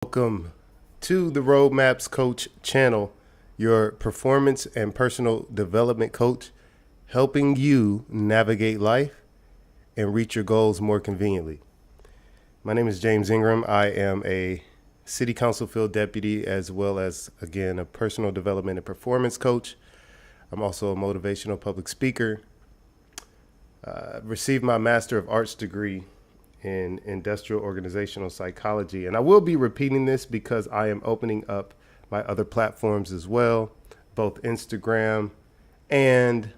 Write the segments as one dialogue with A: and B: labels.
A: Welcome to the Roadmaps Coach channel, your performance and personal development coach, helping you navigate life and reach your goals more conveniently. My name is James Ingram. I am a City Council field deputy as well as, again, a personal development and performance coach. I'm also a motivational public speaker. Received my Master of Arts degree in industrial organizational psychology. And I will be repeating this because I am opening up my other platforms as well, both Instagram and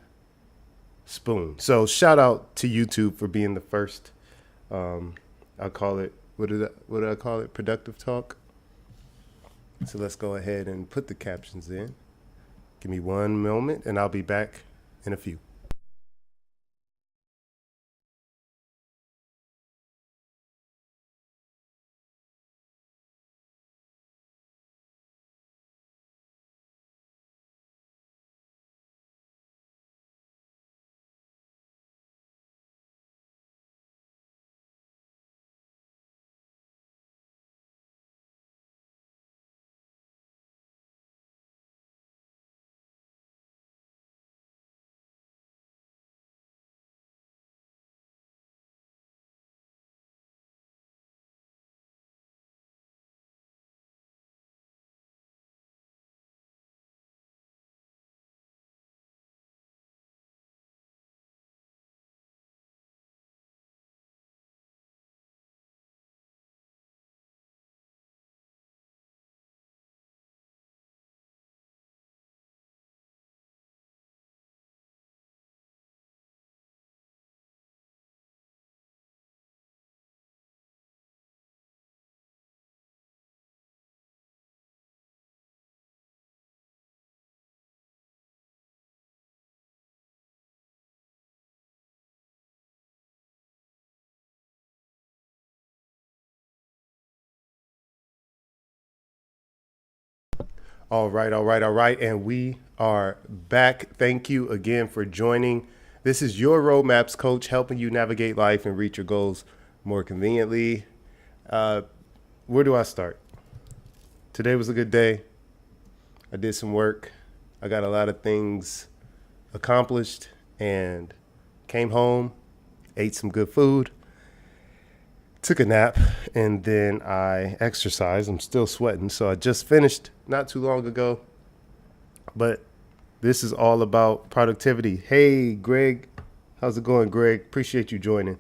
A: Spoon. So shout out to YouTube for being the first. I'll call it, what did I call it? Productive Talk. So let's go ahead and put the captions in. Give me one moment and I'll be back in a few. All right. And we are back. Thank you again for joining. This is your Roadmaps Coach, helping you navigate life and reach your goals more conveniently. Where do I start? Today was a good day. I did some work. I got a lot of things accomplished and came home, ate some good food, took a nap, and then I exercised. I'm still sweating, so I just finished not too long ago. But this is all about productivity. Hey, Greg. How's it going, Greg? Appreciate you joining.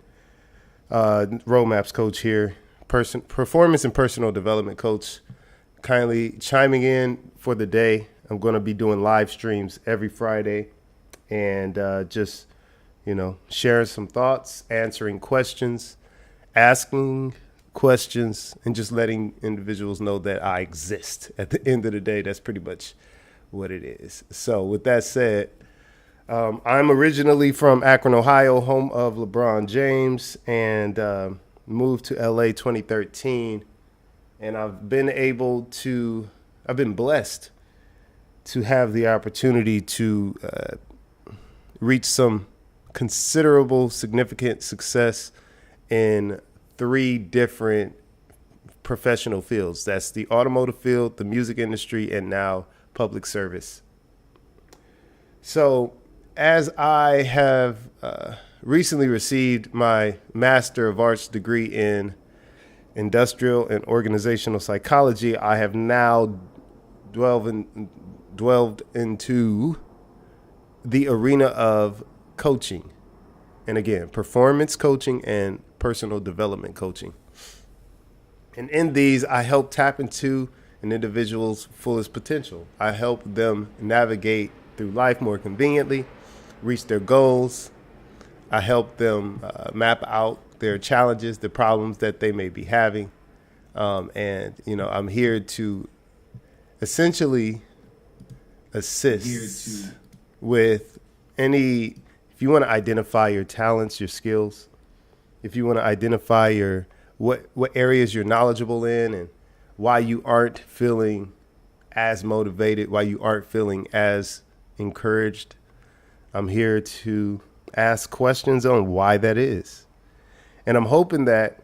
A: Roadmaps Coach here, performance and personal development coach. Kindly chiming in for the day. I'm going to be doing live streams every Friday and just, sharing some thoughts, answering questions, asking questions, and just letting individuals know that I exist. At the end of the day, that's pretty much what it is. So with that said, I'm originally from Akron, Ohio, home of LeBron James, and moved to LA 2013. And I've been blessed to have the opportunity to reach some considerable, significant success in 3 different professional fields. That's the automotive field, the music industry, and now public service. So as I have recently received my Master of Arts degree in industrial and organizational psychology, I have now dwelled into the arena of coaching. And again, performance coaching and personal development coaching. And in these, I help tap into an individual's fullest potential. I help them navigate through life more conveniently, reach their goals. I help them map out their challenges, the problems that they may be having. I'm here to essentially assist with if you want to identify your talents, your skills, if you want to identify what areas you're knowledgeable in and why you aren't feeling as motivated, why you aren't feeling as encouraged, I'm here to ask questions on why that is. And I'm hoping that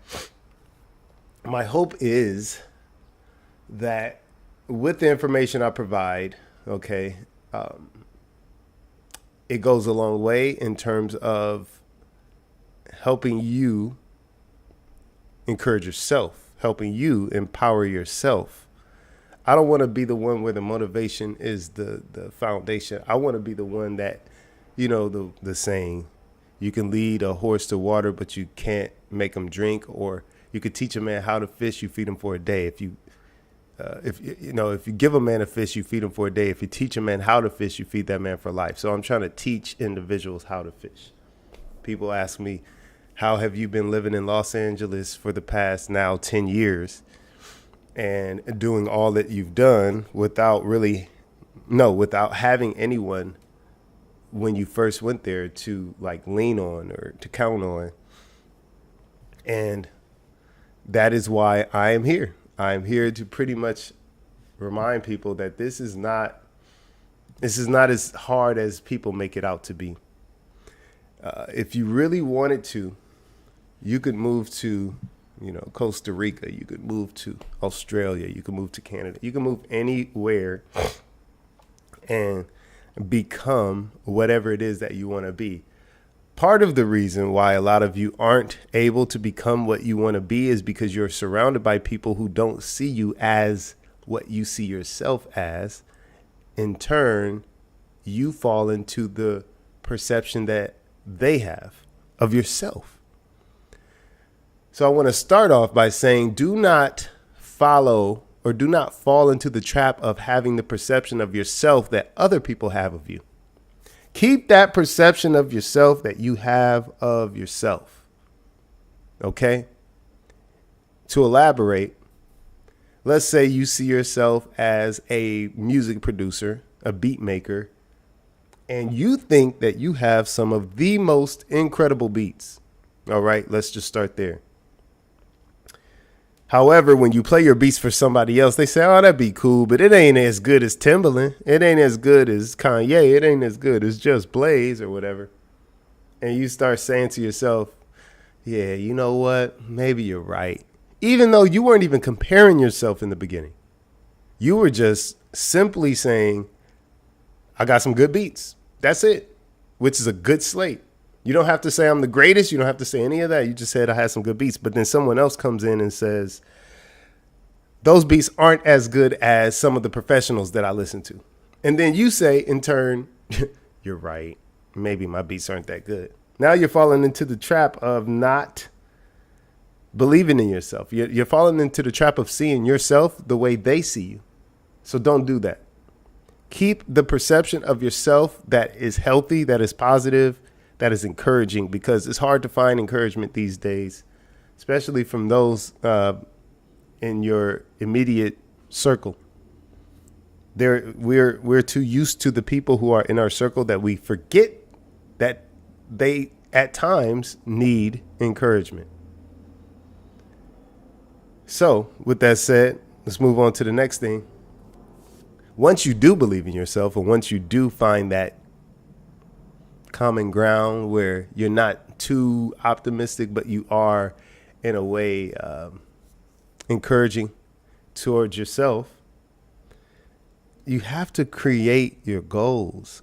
A: my hope is that with the information I provide, okay, it goes a long way in terms of helping you encourage yourself, helping you empower yourself. I don't want to be the one where the motivation is the foundation. I want to be the one that, the saying, you can lead a horse to water, but you can't make him drink. Or you could teach a man how to fish, you feed him for a day. If you give a man a fish, you feed him for a day. If you teach a man how to fish, you feed that man for life. So I'm trying to teach individuals how to fish. People ask me, how have you been living in Los Angeles for the past now 10 years and doing all that you've done without having anyone when you first went there to lean on or to count on? And that is why I am here. I'm here to pretty much remind people that this is not as hard as people make it out to be. If you really wanted to, you could move to, Costa Rica. You could move to Australia. You could move to Canada. You can move anywhere and become whatever it is that you want to be. Part of the reason why a lot of you aren't able to become what you want to be is because you're surrounded by people who don't see you as what you see yourself as. In turn, you fall into the perception that they have of yourself. So I want to start off by saying, do not fall into the trap of having the perception of yourself that other people have of you. Keep that perception of yourself that you have of yourself. Okay? To elaborate, let's say you see yourself as a music producer, a beat maker, and you think that you have some of the most incredible beats. All right, let's just start there. However, when you play your beats for somebody else, they say, oh, that'd be cool, but it ain't as good as Timbaland. It ain't as good as Kanye. It ain't as good as Just Blaze or whatever. And you start saying to yourself, yeah, you know what? Maybe you're right. Even though you weren't even comparing yourself in the beginning. You were just simply saying, I got some good beats. That's it, which is a good slate. You don't have to say I'm the greatest. You don't have to say any of that. You just said I had some good beats. But then someone else comes in and says, those beats aren't as good as some of the professionals that I listen to. And then you say, in turn, you're right. Maybe my beats aren't that good. Now you're falling into the trap of not believing in yourself. You're falling into the trap of seeing yourself the way they see you. So don't do that. Keep the perception of yourself that is healthy, that is positive, that is encouraging, because it's hard to find encouragement these days, especially from those in your immediate circle. We're too used to the people who are in our circle that we forget that they at times need encouragement. So with that said, let's move on to the next thing. Once you do believe in yourself, or once you do find that common ground where you're not too optimistic, but you are in a way encouraging towards yourself, you have to create your goals.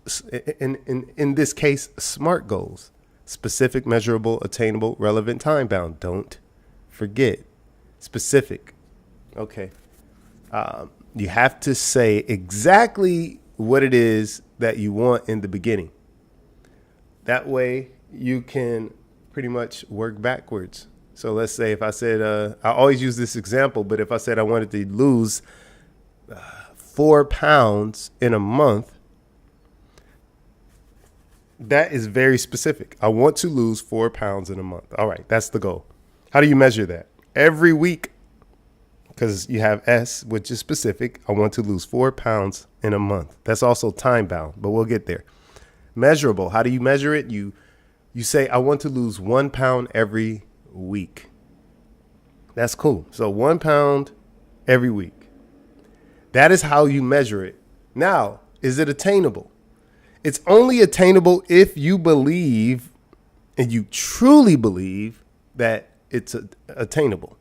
A: In this case, SMART goals: specific, measurable, attainable, relevant, time bound. Don't forget specific. Okay. You have to say exactly what it is that you want in the beginning. That way you can pretty much work backwards. So let's say if I said, I always use this example, but if I said I wanted to lose 4 pounds in a month, that is very specific. I want to lose 4 pounds in a month. All right, that's the goal. How do you measure that? Every week, because you have S, which is specific. I want to lose 4 pounds in a month. That's also time bound, but we'll get there. Measurable. How do you measure it? You say, I want to lose 1 pound every week. That's cool. So 1 pound every week. That is how you measure it. Now, is it attainable? It's only attainable if you believe, and you truly believe, that it's attainable.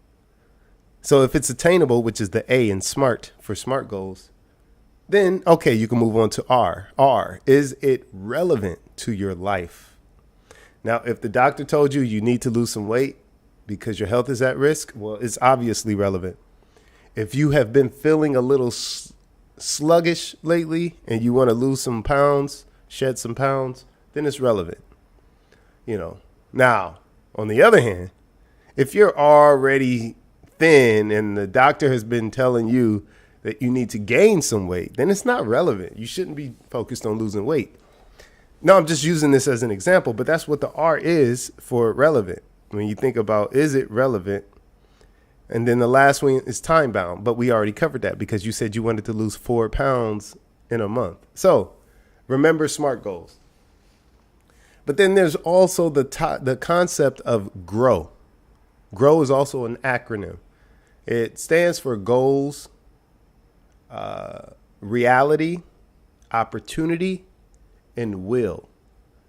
A: So if it's attainable, which is the A in SMART for SMART goals, then, okay, you can move on to R. R, is it relevant to your life? Now, if the doctor told you you need to lose some weight because your health is at risk, well, it's obviously relevant. If you have been feeling a little sluggish lately and you want to lose some pounds, shed some pounds, then it's relevant. Now, on the other hand, if you're already thin and the doctor has been telling you that you need to gain some weight, then it's not relevant. You shouldn't be focused on losing weight. No, I'm just using this as an example, but that's what the R is for relevant. When you think about, is it relevant? And then the last one is time bound, but we already covered that because you said you wanted to lose 4 pounds in a month. So remember SMART goals. But then there's also the concept of GROW. GROW is also an acronym. It stands for goals, reality, opportunity, and will.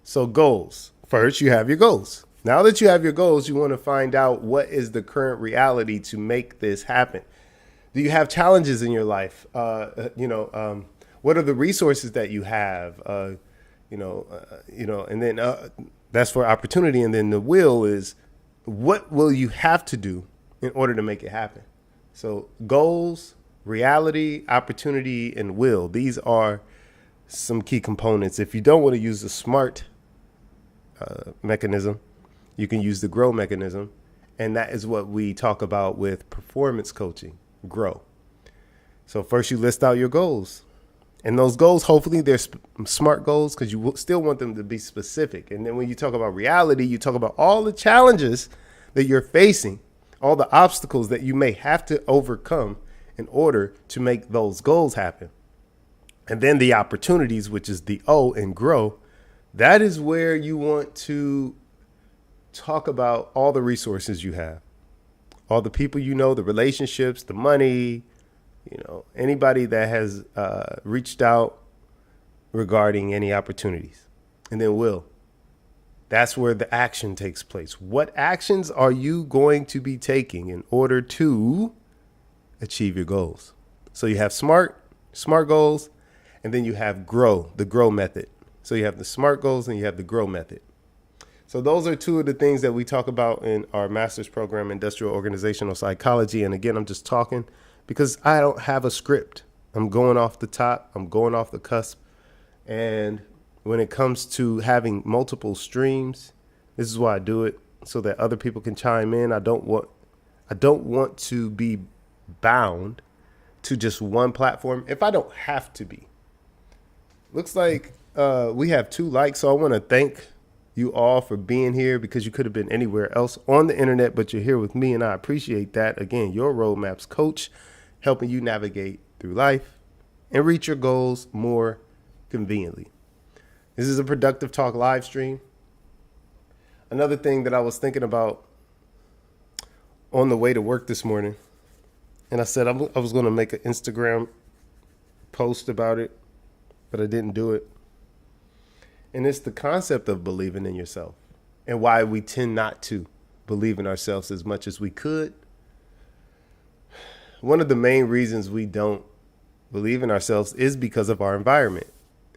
A: So goals. First, you have your goals. Now that you have your goals, you want to find out what is the current reality to make this happen. Do you have challenges in your life? What are the resources that you have? And then that's for opportunity. And then the will is, what will you have to do in order to make it happen? So goals, reality, opportunity, and will. These are some key components. If you don't want to use the SMART mechanism, you can use the GROW mechanism. And that is what we talk about with performance coaching, GROW. So first you list out your goals. And those goals, hopefully they're SMART goals because you still want them to be specific. And then when you talk about reality, you talk about all the challenges that you're facing, all the obstacles that you may have to overcome in order to make those goals happen. And then the opportunities, which is the O in GROW, that is where you want to talk about all the resources you have, all the people the relationships, the money, anybody that has reached out regarding any opportunities. And then will. That's where the action takes place. What actions are you going to be taking in order to achieve your goals? So you have SMART goals, and then you have GROW, the GROW method. So you have the SMART goals and you have the GROW method. So those are two of the things that we talk about in our master's program, Industrial Organizational Psychology. And again, I'm just talking because I don't have a script. I'm going off the top. I'm going off the cusp. And when it comes to having multiple streams, this is why I do it, so that other people can chime in. I don't want to be bound to just one platform if I don't have to be. Looks like we have 2 likes, so I want to thank you all for being here because you could have been anywhere else on the internet, but you're here with me, and I appreciate that. Again, your roadmaps coach, helping you navigate through life and reach your goals more conveniently. This is a Productive Talk live stream. Another thing that I was thinking about on the way to work this morning, and I said I was going to make an Instagram post about it, but I didn't do it. And it's the concept of believing in yourself and why we tend not to believe in ourselves as much as we could. One of the main reasons we don't believe in ourselves is because of our environment.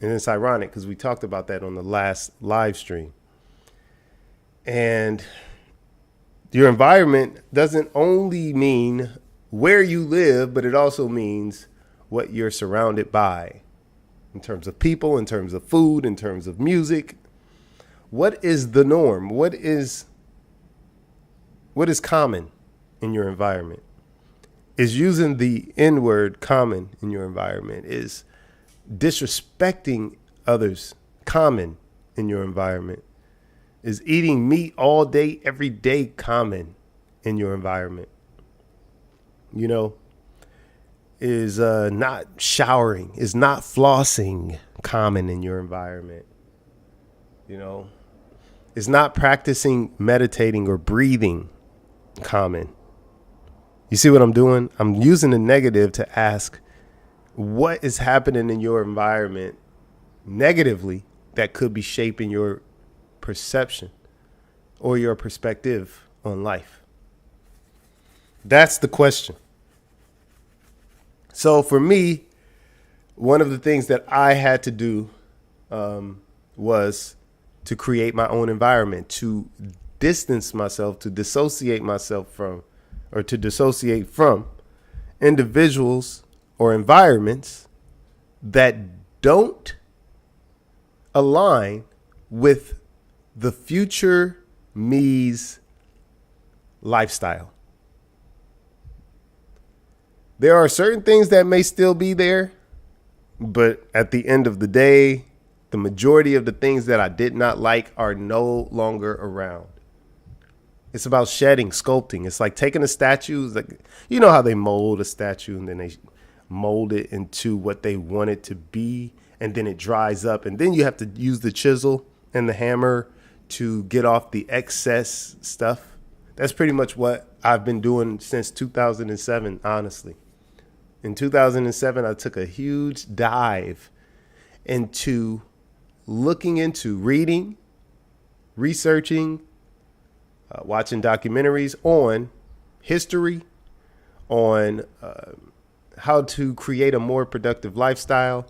A: And it's ironic because we talked about that on the last live stream. And your environment doesn't only mean where you live, but it also means what you're surrounded by. In terms of people, in terms of food, in terms of music. What is the norm? What is common in your environment? Is using the N word common in your environment? Is disrespecting others common in your environment? Is eating meat all day, every day common in your environment? Is not showering, is not flossing common in your environment? Is not practicing meditating or breathing common? You see what I'm doing? I'm using the negative to ask what is happening in your environment negatively that could be shaping your perception or your perspective on life. That's the question. So for me, one of the things that I had to do was to create my own environment, to distance myself, to dissociate myself from, or to dissociate from individuals or environments that don't align with the future me's lifestyle. There are certain things that may still be there, but at the end of the day, the majority of the things that I did not like are no longer around. It's about shedding, sculpting. It's like taking a statue, like, you know how they mold a statue and then they mold it into what they want it to be, and then it dries up, and then you have to use the chisel and the hammer to get off the excess stuff. That's pretty much what I've been doing since 2007, honestly. In 2007, I took a huge dive into looking into reading, researching, watching documentaries on history, on how to create a more productive lifestyle,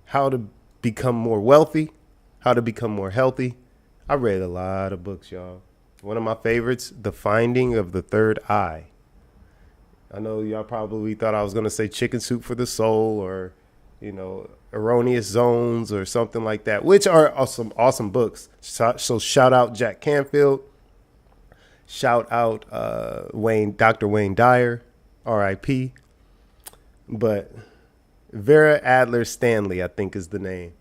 A: how to become more wealthy, how to become more healthy. I read a lot of books, y'all. One of my favorites, The Finding of the Third Eye. I know y'all probably thought I was going to say Chicken Soup for the Soul, or, Erroneous Zones or something like that, which are awesome books. So shout out Jack Canfield. Shout out Dr. Wayne Dyer, R.I.P. But Vera Adler Stanley, I think, is the name.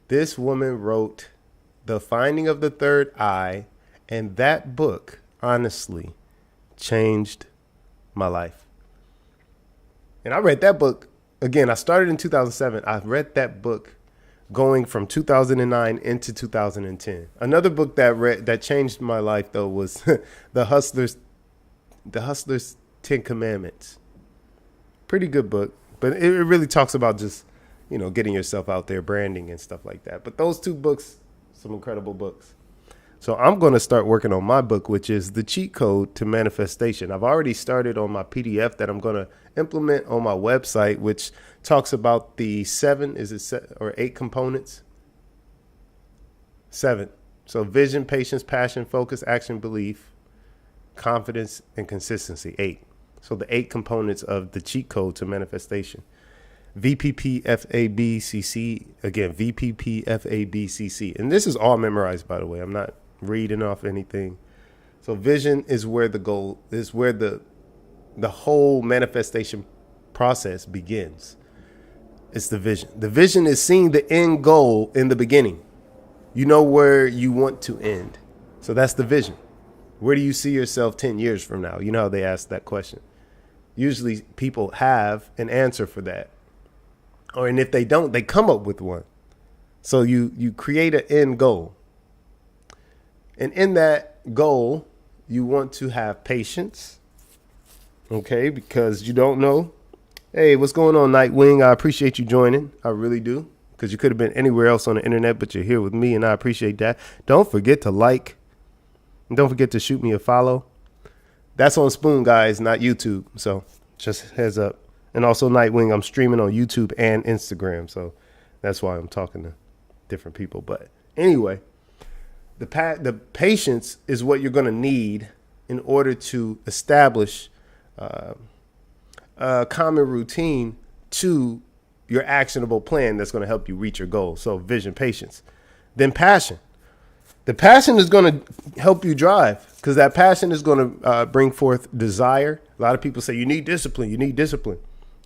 A: This woman wrote The Finding of the Third Eye, and that book, honestly, changed my life. And I read that book, again, I started in 2007. I read that book going from 2009 into 2010. Another book that changed my life, though, was The Hustler's 10 Commandments. Pretty good book, but it really talks about just, getting yourself out there, branding and stuff like that. But those two books, some incredible books. So I'm going to start working on my book, which is The Cheat Code to Manifestation. I've already started on my PDF that I'm going to implement on my website, which talks about the 8 components? 7. So vision, patience, passion, focus, action, belief, confidence, and consistency. 8. So the 8 components of the cheat code to manifestation. VPPFABCC. Again, VPPFABCC. And this is all memorized, by the way. I'm not reading off anything. So vision is where the goal is, where the whole manifestation process begins. It's the vision. The vision is seeing the end goal in the beginning. You know where you want to end. So that's the vision. Where do you see yourself 10 years from now? You know how they ask that question. Usually people have an answer for that. And if they don't, they come up with one. So you create an end goal. And in that goal, you want to have patience. Okay, because you don't know. Hey, what's going on, Nightwing? I appreciate you joining. I really do. Because you could have been anywhere else on the internet, but you're here with me, and I appreciate that. Don't forget to like. And don't forget to shoot me a follow. That's on Spoon, guys, not YouTube. So just heads up. And also Nightwing, I'm streaming on YouTube and Instagram. So that's why I'm talking to different people. But anyway, the patience is what you're going to need in order to establish a common routine to your actionable plan that's going to help you reach your goal. So vision, patience. Then passion. The passion is going to help you drive, because that passion is going to bring forth desire. A lot of people say you need discipline. You need discipline.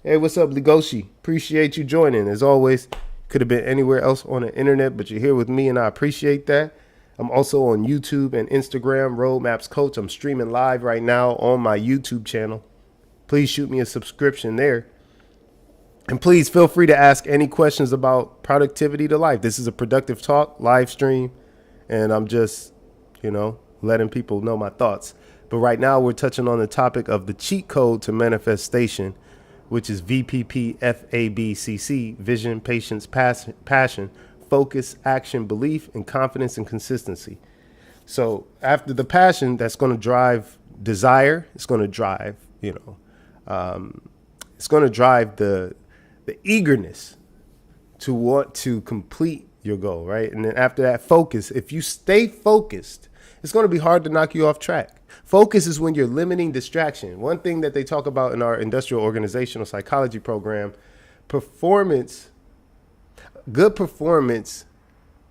A: Hey, what's up, Ligoshi? Appreciate you joining. As always, could have been anywhere else on the internet, but you're here with me, and I appreciate that. I'm also on YouTube and Instagram, Roadmaps Coach. I'm streaming live right now on my YouTube channel. Please shoot me a subscription there. And please feel free to ask any questions about productivity to life. This is a productive talk, live stream, and I'm just, letting people know my thoughts. But right now we're touching on the topic of the cheat code to manifestation, which is VPPFABCC, vision, patience, passion, focus, action, belief, and confidence and consistency. So after the passion, that's going to drive desire. It's going to drive, it's going to drive the eagerness to want to complete your goal, right? And then after that, focus. If you stay focused, it's going to be hard to knock you off track. Focus is when you're limiting distraction. One thing that they talk about in our industrial organizational psychology program, good performance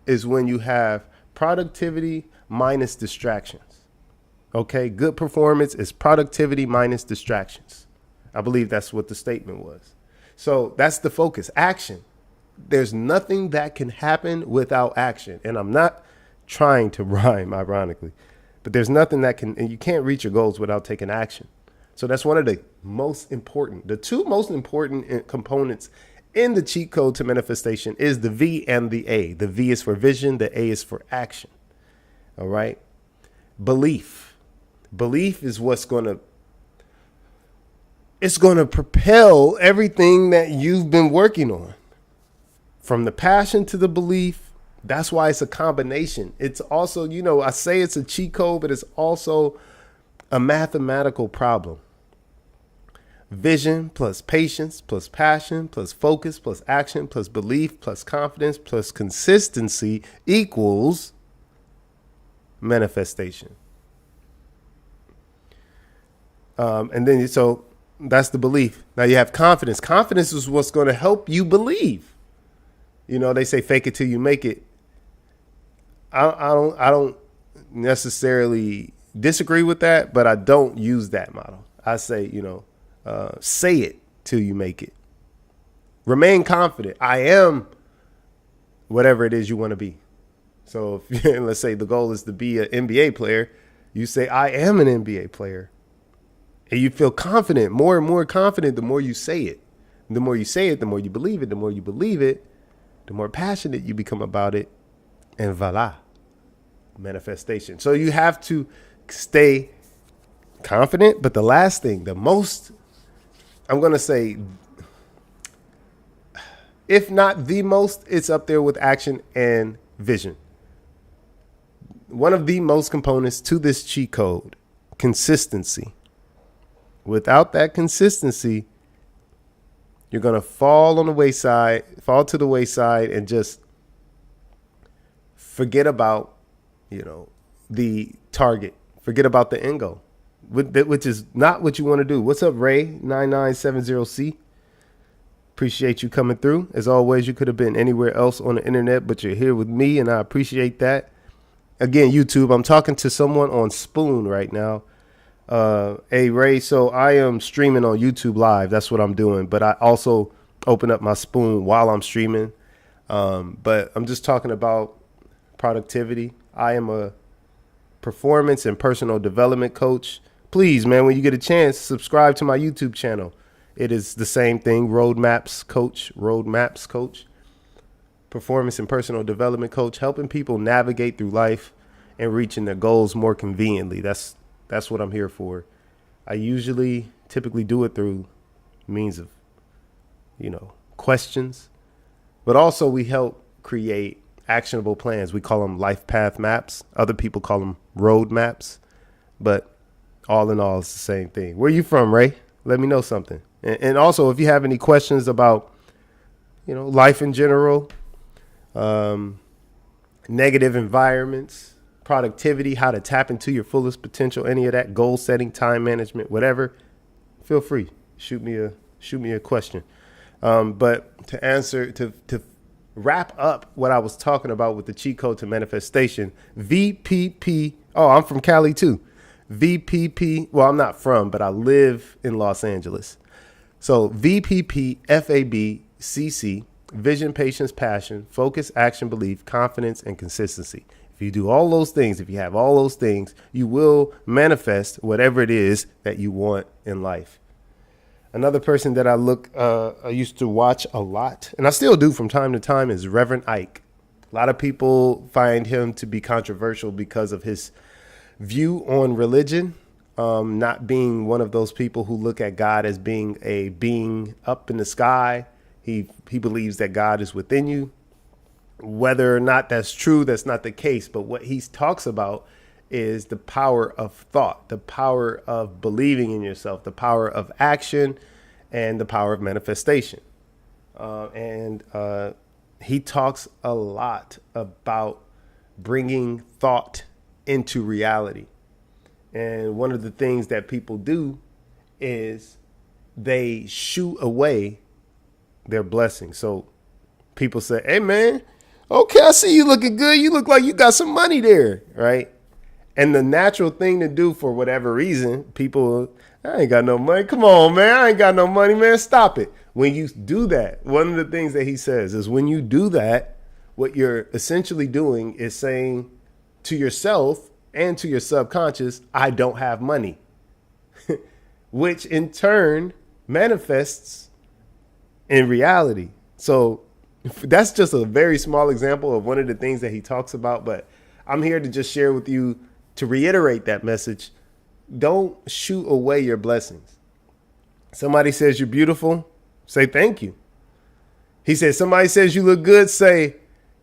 A: is when you have productivity minus distractions. Okay, good performance is productivity minus distractions. I believe that's what the statement was. So that's the focus. Action. There's nothing that can happen without action. And I'm not trying to rhyme, ironically, but there's nothing that can, and you can't reach your goals without taking action. So that's one of the two most important components in the cheat code to manifestation is the V and the A. The V is for vision. The A is for action. All right. Belief is what's going to propel everything that you've been working on. From the passion to the belief, that's why it's a combination. It's also, I say it's a cheat code, but it's also a mathematical problem. Vision plus patience plus passion plus focus plus action plus belief plus confidence plus consistency equals manifestation. And then, so that's the belief. Now you have confidence. Confidence is what's going to help you believe. They say fake it till you make it. I don't necessarily disagree with that, but I don't use that model. I say, say it till you make it. Remain confident. I am whatever it is you want to be. So if, let's say the goal is to be an NBA player, you say, I am an NBA player. And you feel confident, more and more confident, the more you say it. The more you say it, the more you believe it. The more you believe it, the more passionate you become about it. And voila, manifestation. So you have to stay confident. But the last thing, the most, I'm going to say, if not the most, it's up there with action and vision. One of the most components to this cheat code, consistency. Without that consistency, you're going to fall to the wayside and just forget about, the target, forget about the end goal, which is not what you want to do. What's up, Ray 9970C? Appreciate you coming through. As always, you could have been anywhere else on the internet, but you're here with me, and I appreciate that. Again, YouTube, I'm talking to someone on Spoon right now. Hey, Ray, so I am streaming on YouTube Live. That's what I'm doing. But I also open up my Spoon while I'm streaming. But I'm just talking about productivity. I am a performance and personal development coach. Please, man, when you get a chance, subscribe to my YouTube channel. It is the same thing, Roadmaps Coach, performance and personal development coach, helping people navigate through life and reaching their goals more conveniently. That's what I'm here for. I typically do it through means of, questions, but also we help create actionable plans. We call them life path maps. Other people call them road maps, but all in all, it's the same thing. Where you from, Ray? Let me know something. And also, if you have any questions about, life in general, negative environments, productivity, how to tap into your fullest potential, any of that, goal setting, time management, whatever, feel free. Shoot me a question. But to wrap up what I was talking about with the cheat code to manifestation, VPP. Oh, I'm from Cali too. VPP. Well, I'm not from, but I live in Los Angeles. So VPP, FAB, CC, vision, patience, passion, focus, action, belief, confidence, and consistency. If you do all those things, if you have all those things, you will manifest whatever it is that you want in life. Another person that I used to watch a lot, and I still do from time to time, is Reverend Ike. A lot of people find him to be controversial because of his view on religion, not being one of those people who look at God as being a being up in the sky. He believes that God is within you. Whether or not that's true, that's not the case. But what he talks about is the power of thought, the power of believing in yourself, the power of action, and the power of manifestation. And he talks a lot about bringing thought into reality. And one of the things that people do is they shoo away their blessings. So people say, hey, man, okay, I see you looking good. You look like you got some money there, right? And the natural thing to do for whatever reason, people, I ain't got no money. Come on, man. I ain't got no money, man. Stop it. When you do that, one of the things that he says is when you do that, what you're essentially doing is saying to yourself and to your subconscious, I don't have money, which in turn manifests in reality. So that's just a very small example of one of the things that he talks about. But I'm here to just share with you to reiterate that message. Don't shoo away your blessings. Somebody says you're beautiful, say thank you. He said, somebody says you look good,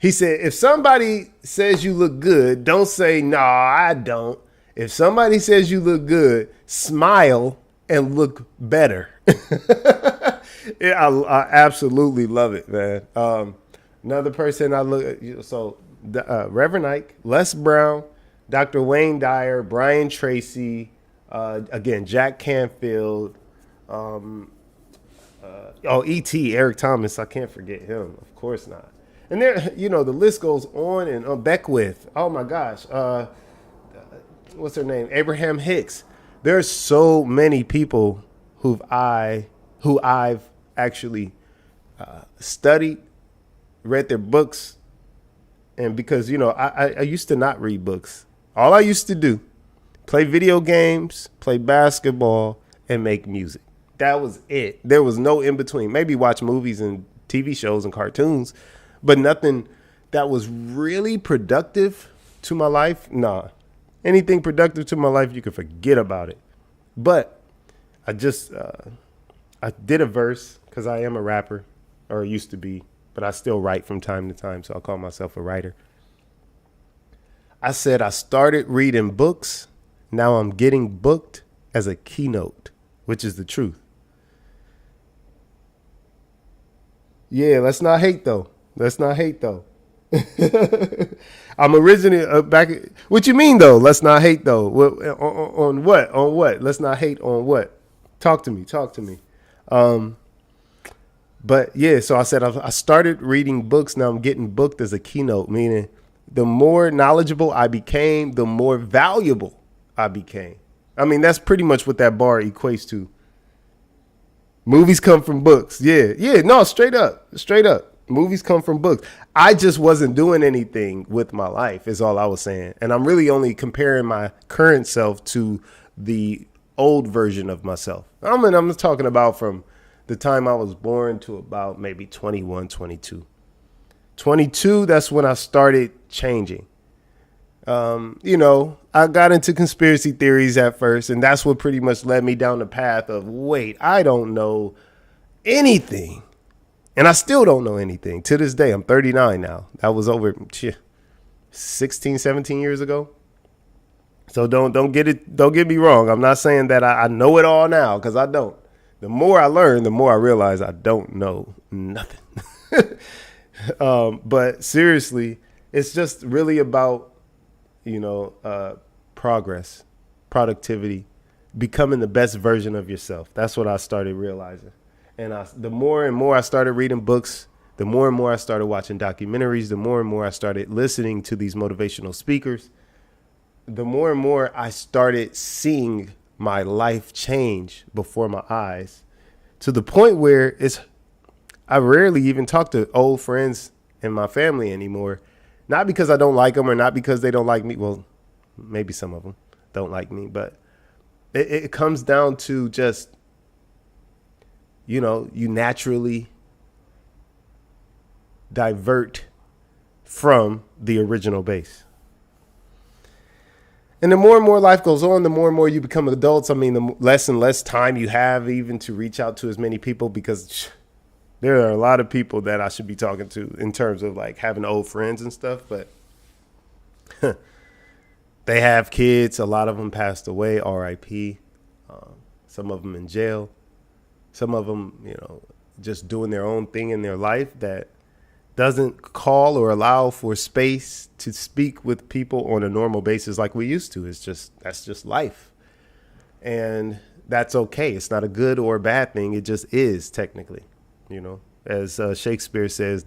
A: he said, if somebody says you look good, don't say, no, I don't. If somebody says you look good, smile and look better. Yeah, I absolutely love it, man. Another person I look at, so Reverend Ike, Les Brown, Dr. Wayne Dyer, Brian Tracy, again, Jack Canfield, E.T., Eric Thomas, I can't forget him, of course not. And there, the list goes on and Beckwith. Oh my gosh, what's her name? Abraham Hicks. There's so many people who I've actually studied, read their books, and because I used to not read books. All I used to do, play video games, play basketball, and make music. That was it. There was no in between. Maybe watch movies and TV shows and cartoons, but nothing that was really productive to my life. Nah. Anything productive to my life, you can forget about it. But I just, I did a verse because I am a rapper, or used to be, but I still write from time to time, so I'll call myself a writer. I said I started reading books. Now I'm getting booked as a keynote, which is the truth. Yeah, let's not hate though. I'm originally back. What you mean though? Let's not hate though. On what? On what? Let's not hate on what? Talk to me. But yeah, so I said I started reading books. Now I'm getting booked as a keynote, meaning the more knowledgeable I became, the more valuable I became. I mean, that's pretty much what that bar equates to. Movies come from books. Yeah. No, straight up. Movies come from books. I just wasn't doing anything with my life is all I was saying. And I'm really only comparing my current self to the old version of myself. I'm talking about from the time I was born to about maybe 21, 22. 22, that's when I started changing. I got into conspiracy theories at first, and that's what pretty much led me down the path of, wait, I don't know anything. And I still don't know anything to this day. I'm 39 now. That was over 16, 17 years ago. So don't get me wrong. I'm not saying that I know it all now, because I don't. The more I learn, the more I realize I don't know nothing. But seriously, it's just really about, progress, productivity, becoming the best version of yourself. That's what I started realizing. And the more and more I started reading books, the more and more I started watching documentaries, the more and more I started listening to these motivational speakers, the more and more I started seeing my life change before my eyes, to the point where I rarely even talk to old friends in my family anymore. Not because I don't like them or not because they don't like me. Well, maybe some of them don't like me, but it comes down to just, you naturally divert from the original base. And the more and more life goes on, the more and more you become adults. I mean, the less and less time you have even to reach out to as many people, because there are a lot of people that I should be talking to in terms of like having old friends and stuff. But They have kids. A lot of them passed away, RIP. Some of them in jail. Some of them, just doing their own thing in their life that doesn't call or allow for space to speak with people on a normal basis like we used to. That's just life. And that's okay. It's not a good or a bad thing. It just is technically, as Shakespeare says,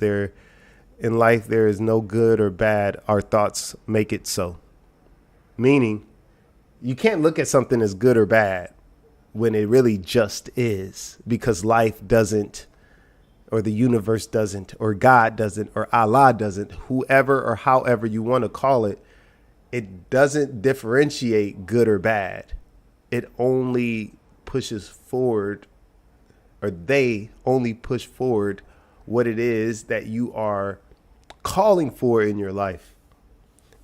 A: in life, there is no good or bad. Our thoughts make it so. Meaning you can't look at something as good or bad when it really just is, because life doesn't, or the universe doesn't, or God doesn't, or Allah doesn't, whoever or however you want to call it, it doesn't differentiate good or bad. It only pushes forward, or they only push forward what it is that you are calling for in your life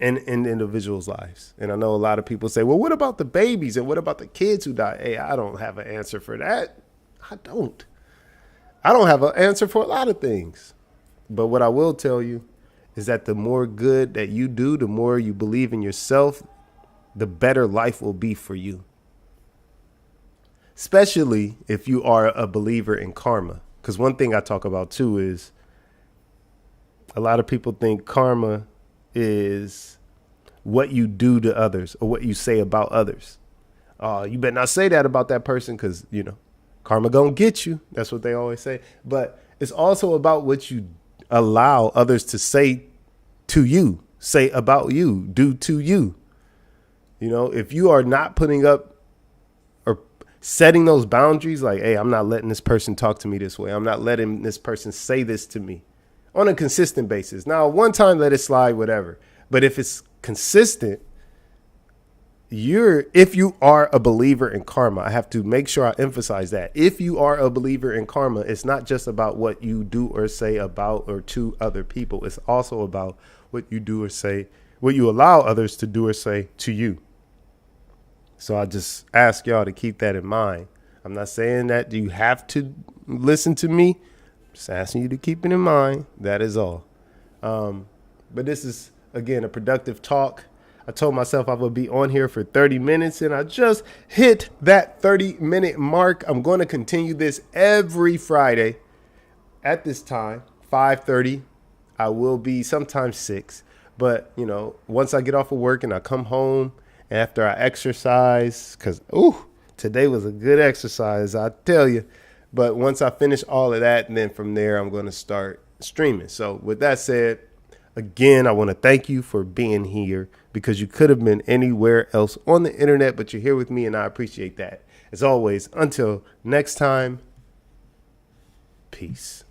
A: and in individuals' lives. And I know a lot of people say, well, what about the babies and what about the kids who die? Hey, I don't have an answer for that. I don't have an answer for a lot of things. But what I will tell you is that the more good that you do, the more you believe in yourself, the better life will be for you. Especially if you are a believer in karma. Because one thing I talk about too is a lot of people think karma is what you do to others or what you say about others. You better not say that about that person because, karma gonna get you. That's what they always say. But it's also about what you allow others to say to you, say about you, do to you. If you are not putting up or setting those boundaries, like, hey, I'm not letting this person talk to me this way. I'm not letting this person say this to me on a consistent basis. Now, one time, let it slide, whatever. But if it's consistent, if you are a believer in karma, I have to make sure I emphasize that. If you are a believer in karma, it's not just about what you do or say about or to other people. It's also about what you do or say, what you allow others to do or say to you. So I just ask y'all to keep that in mind. I'm not saying that you have to listen to me. Just asking you to keep it in mind. That is all. But this is, again, a productive talk. I told myself I would be on here for 30 minutes, and I just hit that 30-minute mark. I'm going to continue this every Friday at this time, 5:30. I will be sometimes 6. But, once I get off of work and I come home and after I exercise, because, today was a good exercise, I tell you. But once I finish all of that, and then from there, I'm going to start streaming. So with that said, again, I want to thank you for being here because you could have been anywhere else on the internet, but you're here with me, and I appreciate that. As always, until next time, peace.